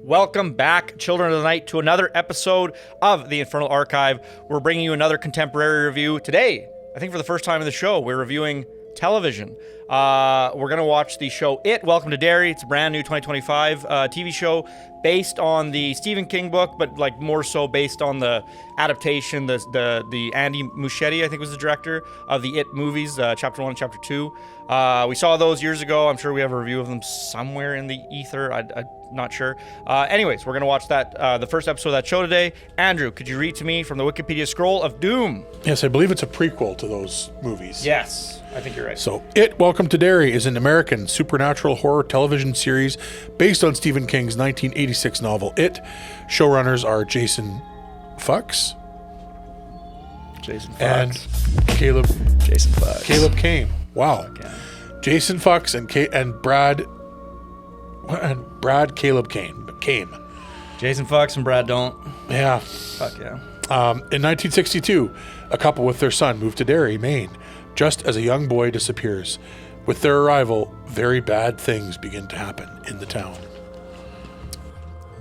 Welcome back, Children of the Night, to another episode of the Infernal Archive. We're bringing you another contemporary review. Today, I think for the first time in the show, we're reviewing television. We're going to watch the show It, Welcome to Derry. It's a brand new 2025 TV show based on the Stephen King book, but like more so based on the adaptation, the Andy Muschietti, I think was the director of the It movies, Chapter 1 and Chapter 2. We saw those years ago. I'm sure we have a review of them somewhere in the ether. I'm not sure. Anyways, we're going to watch that the first episode of that show today. Andrew, could you read to me from the Wikipedia scroll of Doom? Yes, I believe it's a prequel to those movies. Yes, I think you're right. So, It, Welcome to Derry is an American supernatural horror television series based on Stephen King's 1986 novel It. Showrunners are Jason Fuchs and Caleb Kane. Wow. Okay. Jason Fuchs and Brad Caleb Kane. Jason Fuchs and Brad don't. Yeah. Fuck yeah. In 1962, a couple with their son moved to Derry, Maine, just as a young boy disappears. With their arrival, very bad things begin to happen in the town.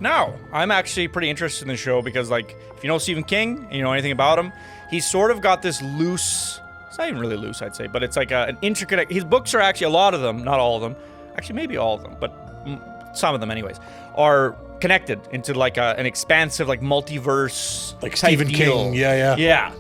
Now, I'm actually pretty interested in the show because, like, if you know Stephen King and you know anything about him, he's sort of got this loose, it's not even really loose, I'd say, but it's like an intricate, his books are actually, a lot of them, not all of them, actually maybe all of them, but some of them anyways, are connected into like an expansive, like multiverse, like Stephen King, yeah.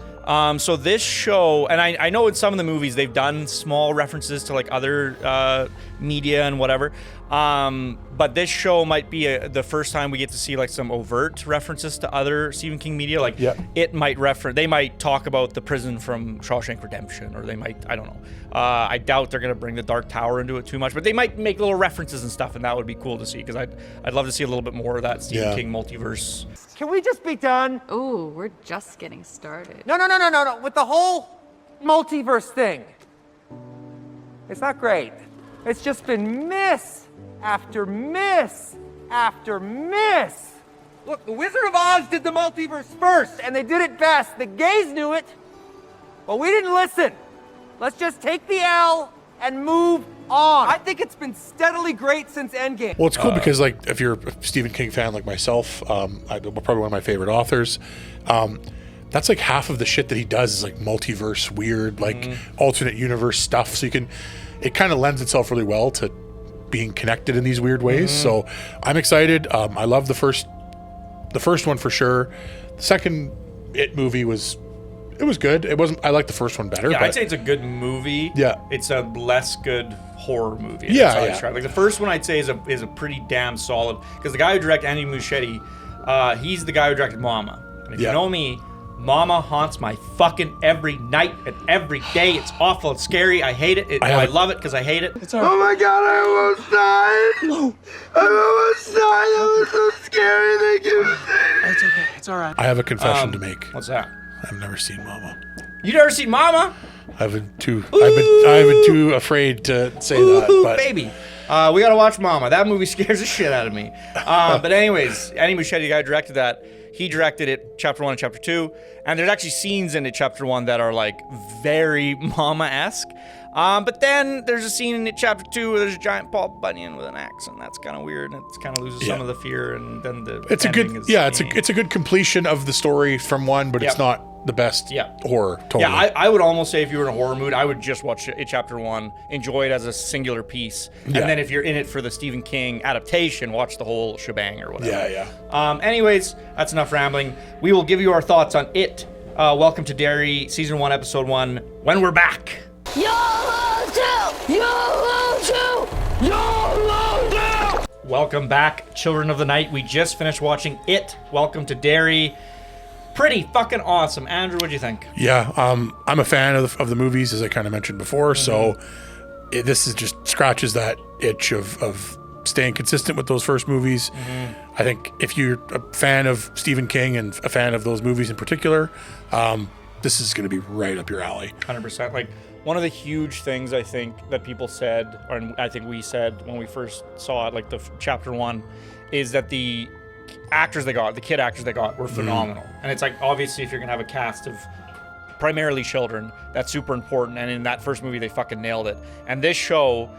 So this show, and I know in some of the movies they've done small references to like other media and whatever, but this show might be the first time we get to see like some overt references to other Stephen King media. Like It might they might talk about the prison from Shawshank Redemption, or they might, I don't know. I doubt they're gonna bring the Dark Tower into it too much, but they might make little references and stuff, and that would be cool to see because I'd love to see a little bit more of that Stephen King multiverse. Can we just be done? Ooh, we're just getting started. No. With the whole multiverse thing. It's not great. It's just been miss after miss after miss. Look, the Wizard of Oz did the multiverse first, and they did it best. The gays knew it, but we didn't listen. Let's just take the L and move on. I think it's been steadily great since Endgame. Well, it's cool because, like, if you're a Stephen King fan like myself, probably one of my favorite authors, that's like half of the shit that he does is like multiverse, weird, like alternate universe stuff. So it kind of lends itself really well to being connected in these weird ways. So I'm excited. I love the first one for sure. The second It movie was good. It wasn't. I like the first one better. Yeah, I'd say it's a good movie. Yeah, it's a less good horror movie. Yeah. Like the first one, I'd say is a pretty damn solid, because the guy who directed Andy Muschietti, he's the guy who directed Mama. And if you know me, Mama haunts my fucking every night and every day. It's awful. It's scary. I hate it. I love it because I hate it. Oh my god, I almost died. No. I almost died. That was so scary. Thank you. It's okay. It's all right. I have a confession to make. What's that? I've never seen Mama. You never seen Mama? I've been too afraid to say that. But baby. We gotta watch Mama. That movie scares the shit out of me. But anyways, Andy Muschietti, the guy who directed that, he directed it, Chapter 1 and Chapter 2, and there's actually scenes in it, Chapter 1, that are like very Mama-esque. But then there's a scene in it, Chapter 2, where there's a giant Paul Bunyan with an axe, and that's kind of weird, and it kind of loses some of the fear, and then the it's a good it's a good completion of the story from one, but it's not the best horror. Totally. Yeah, I would almost say if you were in a horror mood, I would just watch it, Chapter 1, enjoy it as a singular piece, and then if you're in it for the Stephen King adaptation, watch the whole shebang or whatever. Anyways, that's enough rambling. We will give you our thoughts on It, Welcome to Derry, Season 1, Episode 1, when we're back. Welcome back, Children of the Night. We just finished watching It, Welcome to Derry. Pretty fucking awesome. Andrew, what'd you think? Yeah, I'm a fan of the movies, as I kind of mentioned before, so this is just scratches that itch of staying consistent with those first movies. I think if you're a fan of Stephen King and a fan of those movies in particular, this is going to be right up your alley. 100%. Like, one of the huge things I think that people said, or I think we said when we first saw it, like the Chapter 1, is that the kid actors they got were phenomenal. And it's like, obviously, if you're going to have a cast of primarily children, that's super important. And in that first movie, they fucking nailed it. And this show,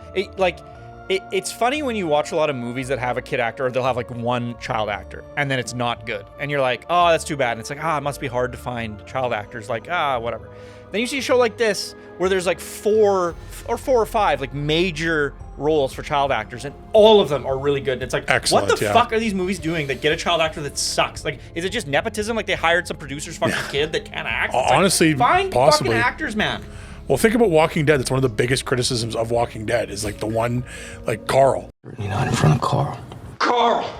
It's funny when you watch a lot of movies that have a kid actor, or they'll have like one child actor, and then it's not good. And you're like, oh, that's too bad. And it's like, it must be hard to find child actors. Like, whatever. Then you see a show like this where there's like four or five like major roles for child actors, and all of them are really good. And it's like, excellent, what the fuck are these movies doing that get a child actor that sucks? Like, is it just nepotism? Like they hired some producer's fucking kid that can't act? It's honestly, find possibly fucking actors, man. Well, think about Walking Dead. That's one of the biggest criticisms of Walking Dead is like the one, like Carl. You're not in front of Carl. Carl!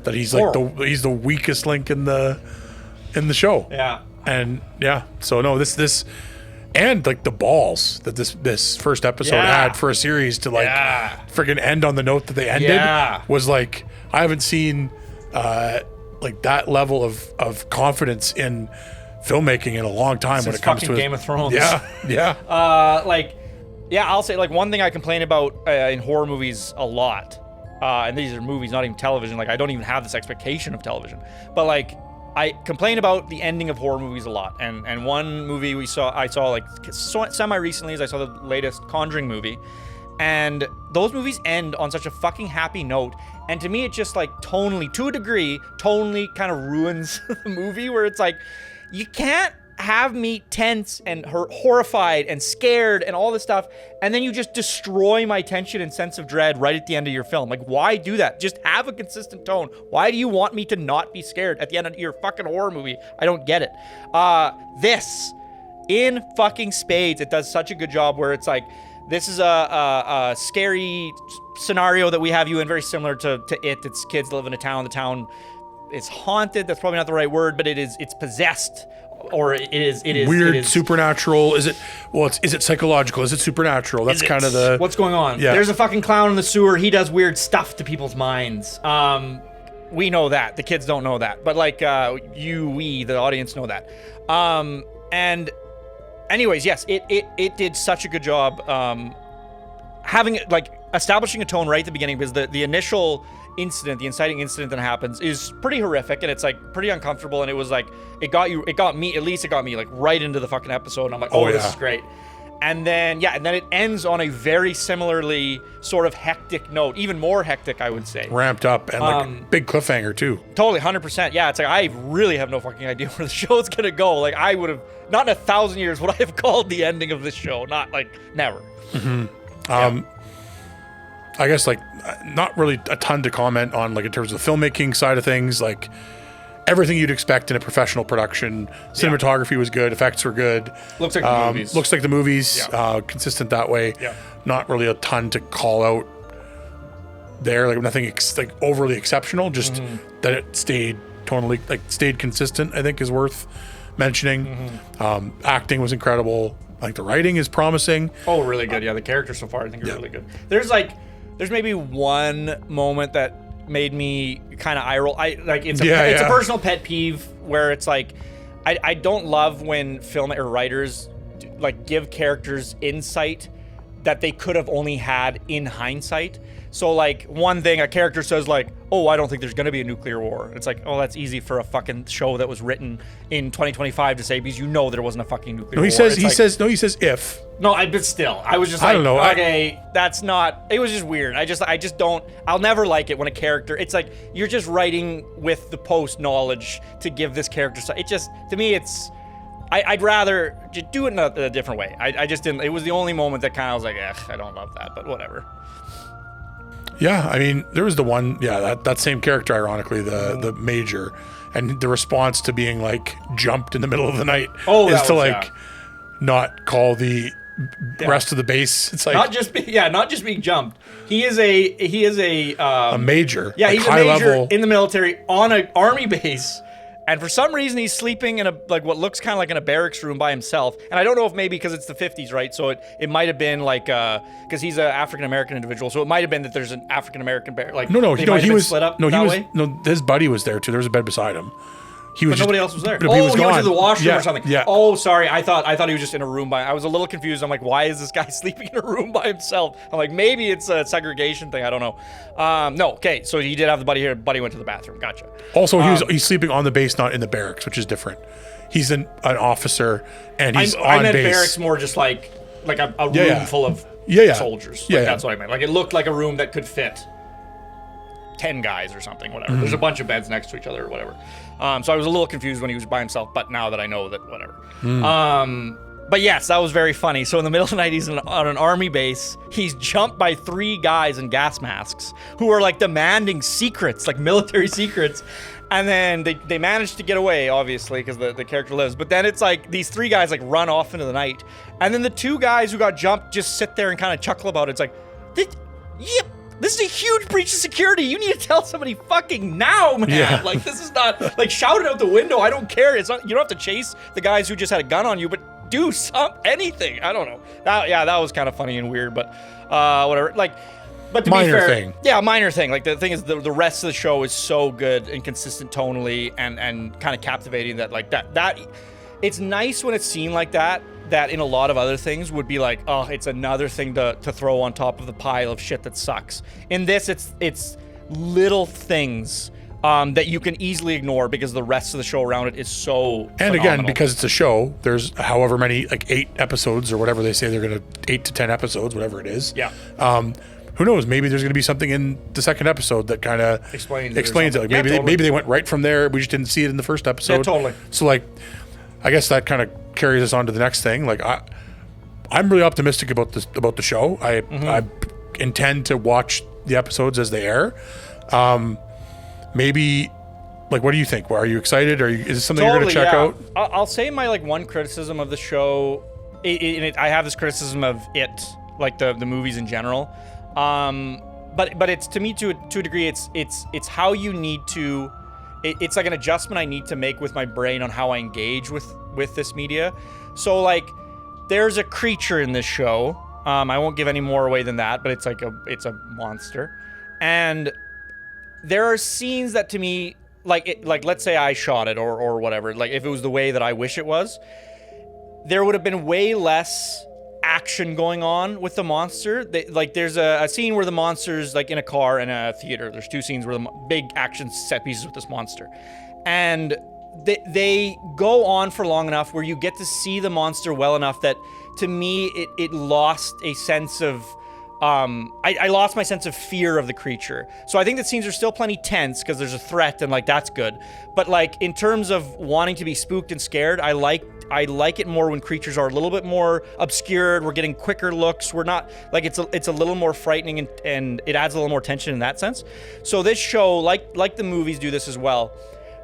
That he's like he's the weakest link in the show. Yeah. And so no, this and like the balls that this first episode had for a series to like friggin' end on the note that they ended was like, I haven't seen like that level of confidence in filmmaking in a long time. Since when it comes to Game of Thrones. I'll say like one thing I complain about in horror movies a lot, and these are movies, not even television. Like I don't even have this expectation of television, but like I complain about the ending of horror movies a lot. And one movie I saw like semi recently is I saw the latest Conjuring movie, and those movies end on such a fucking happy note. And to me, it just like tonally, to a degree, kind of ruins the movie, where it's like, you can't have me tense and horrified and scared and all this stuff, and then you just destroy my tension and sense of dread right at the end of your film. Like, why do that? Just have a consistent tone. Why do you want me to not be scared at the end of your fucking horror movie? I don't get it. This, in fucking spades, it does such a good job where it's like, this is a scary scenario that we have you in, very similar to It. It's kids live in a town. The town is haunted. That's probably not the right word, but it's possessed, or it is weird, supernatural. Is it psychological? Is it supernatural? That's kind of the what's going on. Yeah. There's a fucking clown in the sewer. He does weird stuff to people's minds. We know that. The kids don't know that, but like we, the audience, know that. And anyways, yes, it did such a good job having like establishing a tone right at the beginning, because the initial incident, the inciting incident that happens, is pretty horrific, and it's like pretty uncomfortable, and it was like it got me like right into the fucking episode, and I'm like, this is great. And then it ends on a very similarly sort of hectic note, even more hectic, I would say. Ramped up, and like big cliffhanger too. Totally, 100%. Yeah, it's like I really have no fucking idea where the show's gonna go. Like I would have, not in 1,000 years would I have called the ending of this show. Not like never. I guess like not really a ton to comment on, like in terms of the filmmaking side of things. Like everything you'd expect in a professional production. Cinematography was good. Effects were good. Looks like the movies. Looks like the movies. Consistent that way. Yeah. Not really a ton to call out there. Like nothing like overly exceptional. Just that it stayed stayed consistent, I think is worth mentioning. Acting was incredible. Like the writing is promising. Oh, really good. Yeah, the characters so far I think are really good. There's maybe one moment that made me kind of eye roll. It's a personal pet peeve where it's like I don't love when film or writers like give characters insight that they could have only had in hindsight. So like one thing, a character says like, oh, I don't think there's going to be a nuclear war. It's like, oh, that's easy for a fucking show that was written in 2025 to say, because you know there wasn't a fucking nuclear war. He says if. No, but still, I was just like, I don't know. Okay, that's not, it was just weird. I just don't, I'll never like it when a character, it's like, you're just writing with the post knowledge to give this character, it just, to me, I'd rather just do it in a different way. I just didn't, it was the only moment that kind of was like, I don't love that, but whatever. Yeah, I mean, there was the one, that same character, ironically, the major, and the response to being like jumped in the middle of the night is to not call the rest of the base. It's like not just being jumped. He is a major. Yeah, like he's a major in the military on an army base. And for some reason, he's sleeping in what looks kind of like in a barracks room by himself. And I don't know if maybe because it's the 50s, right? So it might have been like, because he's an African-American individual. So it might have been that there's an African-American barrack. He was split up his buddy was there too. There was a bed beside him. But nobody else was there. He was went to the washroom or something. Yeah. Oh, sorry. I thought he was just in a room I was a little confused. I'm like, why is this guy sleeping in a room by himself? I'm like, maybe it's a segregation thing. I don't know. No. Okay. So he did have the buddy here. Buddy went to the bathroom. Gotcha. Also, he's sleeping on the base, not in the barracks, which is different. He's an officer, and he's on base. I meant barracks more just like like a room Yeah. full of Yeah. soldiers. Like, Yeah. That's what I meant. Like it looked like a room that could fit 10 guys or something, whatever. There's a bunch of beds next to each other or whatever. So I was a little confused when he was by himself, but now that I know that, whatever. But yes, that was very funny. So in the middle of the night, he's on an army base. He's jumped by 3 guys in gas masks who are like demanding secrets, like military secrets. And then they managed to get away, obviously, because the character lives. But then it's like these 3 guys like run off into the night. And then the 2 guys who got jumped just sit there and kind of chuckle about it. It's like, yep. This is a huge breach of security. You need to tell somebody fucking now, man. Yeah. Like, this is not, like, shout it out the window. I don't care. It's not, you don't have to chase the guys who just had a gun on you, but do anything. I don't know. That was kind of funny and weird, but whatever. Like, but to Minor be fair, thing. Yeah, minor thing. Like, the thing is, the rest of the show is so good and consistent tonally and kind of captivating that, like, that it's nice when it's seen like that in a lot of other things would be like, oh, it's another thing to throw on top of the pile of shit that sucks. In this, it's little things that you can easily ignore because the rest of the show around it is so And phenomenal. again, because it's a show, there's however many, like 8 episodes or whatever they say they're going to, 8 to 10 episodes, whatever it is. Yeah. Who knows? Maybe there's going to be something in the second episode that kind of Explains it or it. Like something. Yeah, maybe totally. maybe they went right from there. We just didn't see it in the first episode. Yeah, totally. So like, I guess that kind of carries us on to the next thing. Like I'm really optimistic about the show. I intend to watch the episodes as they air. Maybe, like, what do you think? Are you excited? Is this something you're going to check out? I'll say my like one criticism of the show. I have this criticism of it, like the movies in general. But it's, to me, to a degree, it's how you need to. It's like an adjustment I need to make with my brain on how I engage with this media. So like, there's a creature in this show. I won't give any more away than that, but it's a monster, and there are scenes that to me, like let's say I shot it or whatever. Like if it was the way that I wish it was, there would have been way less action going on with the monster. There's a scene where the monster's like in a car in a theater. There's 2 scenes where the big action set pieces with this monster, and they go on for long enough where you get to see the monster well enough that to me it lost a sense of I lost my sense of fear of the creature. So I think the scenes are still plenty tense because there's a threat and like that's good. But like in terms of wanting to be spooked and scared, I like it more when creatures are a little bit more obscured. We're getting quicker looks. We're not like it's a little more frightening and it adds a little more tension in that sense. So this show, like the movies do this as well.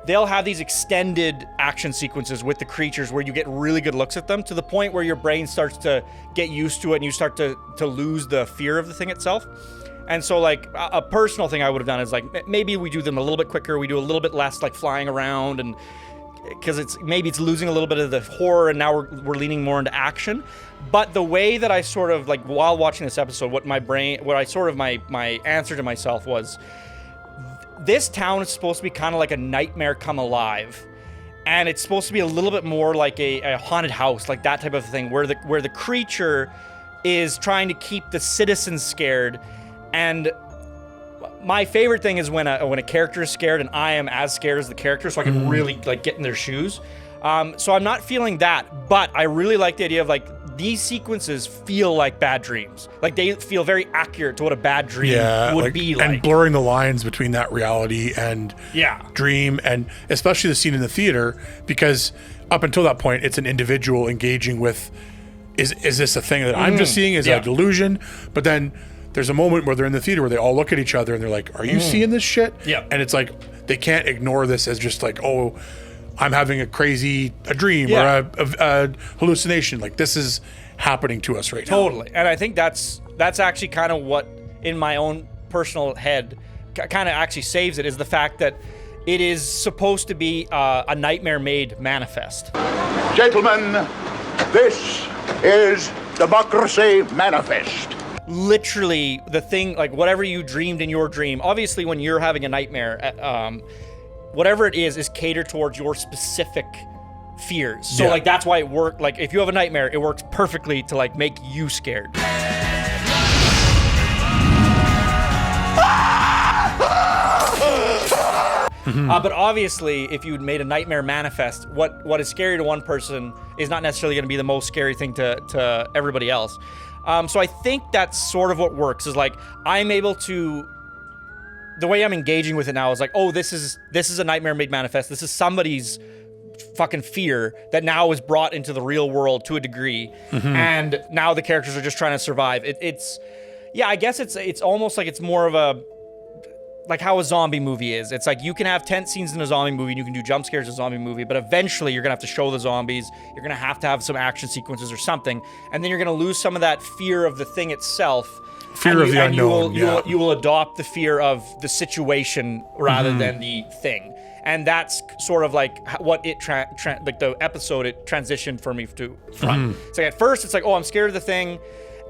They'll have these extended action sequences with the creatures where you get really good looks at them to the point where your brain starts to get used to it and you start to lose the fear of the thing itself. And so like a personal thing I would have done is like maybe we do them a little bit quicker. We do a little bit less like flying around, and because it's losing a little bit of the horror and now we're leaning more into action. But the way that I sort of like while watching this episode, my answer to myself was, this town is supposed to be kind of like a nightmare come alive, and it's supposed to be a little bit more like a haunted house, like that type of thing, where the creature is trying to keep the citizens scared. And my favorite thing is when a character is scared and I am as scared as the character, so I can really like get in their shoes. So I'm not feeling that, but I really like the idea of like these sequences feel like bad dreams. Like they feel very accurate to what a bad dream would be like. And blurring the lines between that reality and dream, and especially the scene in the theater, because up until that point, it's an individual engaging with, is this a thing that I'm just seeing? Is it a delusion? But then there's a moment where they're in the theater where they all look at each other and they're like, are you seeing this shit? Yeah. And it's like, they can't ignore this as just like, oh, I'm having a dream or a hallucination. Like this is happening to us right now. Totally. And I think that's actually kind of what in my own personal head kind of actually saves it, is the fact that it is supposed to be a nightmare made manifest. Gentlemen, this is Democracy Manifest. Literally the thing, like whatever you dreamed in your dream, obviously when you're having a nightmare, whatever it is catered towards your specific fears. So like that's why it worked. Like if you have a nightmare, it works perfectly to like make you scared. But obviously, if you made a nightmare manifest, what is scary to one person is not necessarily going to be the most scary thing to everybody else. So I think that's sort of what works, is like I'm able to, the way I'm engaging with it now is like, oh, this is a nightmare made manifest. This is somebody's fucking fear that now is brought into the real world to a degree, and now the characters are just trying to survive. I guess it's almost like it's more of a, like how a zombie movie is. It's like you can have tense scenes in a zombie movie and you can do jump scares in a zombie movie, but eventually you're gonna have to show the zombies. You're gonna have to have some action sequences or something, and then you're gonna lose some of that fear of the thing itself. Fear of the unknown. You will adopt the fear of the situation rather than the thing, and that's sort of like what it like the episode it transitioned for me from. So at first it's like, oh, I'm scared of the thing.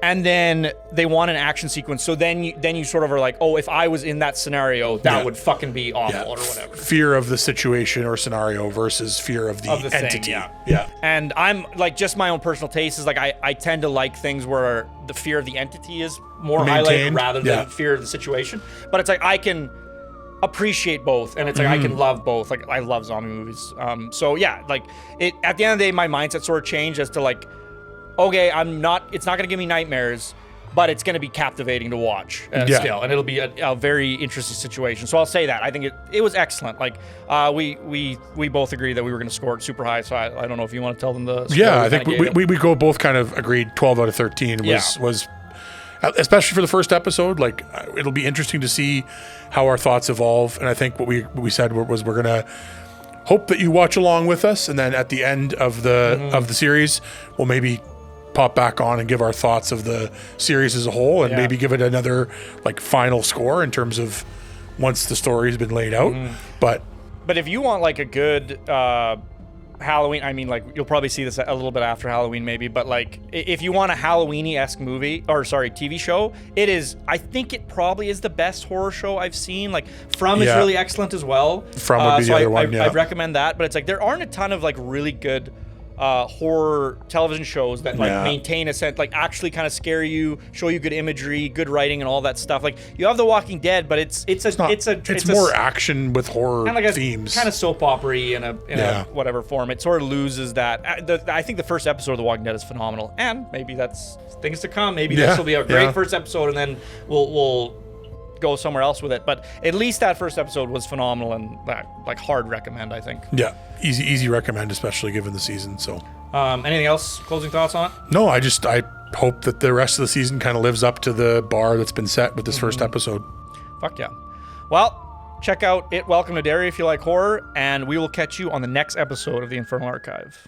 And then they want an action sequence. So then you sort of are like, oh, if I was in that scenario, that would fucking be awful or whatever. Fear of the situation or scenario versus fear of the entity. Thing, yeah. And I'm like, just my own personal taste is like, I tend to like things where the fear of the entity is more highlighted rather than fear of the situation. But it's like, I can appreciate both, and it's like I can love both. Like I love zombie movies. So yeah, like it at the end of the day, my mindset sort of changed as to like, okay, it's not going to give me nightmares, but it's going to be captivating to watch still, and it'll be a very interesting situation. So I'll say that. I think it was excellent. Like, we both agree that we were going to score it super high, so I don't know if you want to tell them the score. Yeah, I think we go both kind of agreed 12 out of 13 was especially for the first episode. Like, it'll be interesting to see how our thoughts evolve, and I think what we said was we're going to hope that you watch along with us, and then at the end of the series, we'll maybe pop back on and give our thoughts of the series as a whole, and maybe give it another like final score in terms of once the story's been laid out. But if you want like a good Halloween, I mean, like you'll probably see this a little bit after Halloween maybe, but like if you want a Halloween-esque TV show, I think it probably is the best horror show I've seen. Like From is really excellent as well. From would be the other one. I'd recommend that, but it's like there aren't a ton of like really good horror television shows that like maintain a sense, like actually kind of scare you, show you good imagery, good writing, and all that stuff. Like you have The Walking Dead, but it's more action with horror kind of like themes, kind of soap opera-y in a whatever form. It sort of loses that. I think the first episode of The Walking Dead is phenomenal, and maybe that's things to come. Maybe this will be a great first episode, and then we'll go somewhere else with it. But at least that first episode was phenomenal, and like hard recommend, I think. Yeah, easy recommend, especially given the season. So anything else, closing thoughts on it? No, I hope that the rest of the season kind of lives up to the bar that's been set with this first episode. Fuck yeah. Well, check out It Welcome to Derry if you like horror, and we will catch you on the next episode of the Infernal Archive.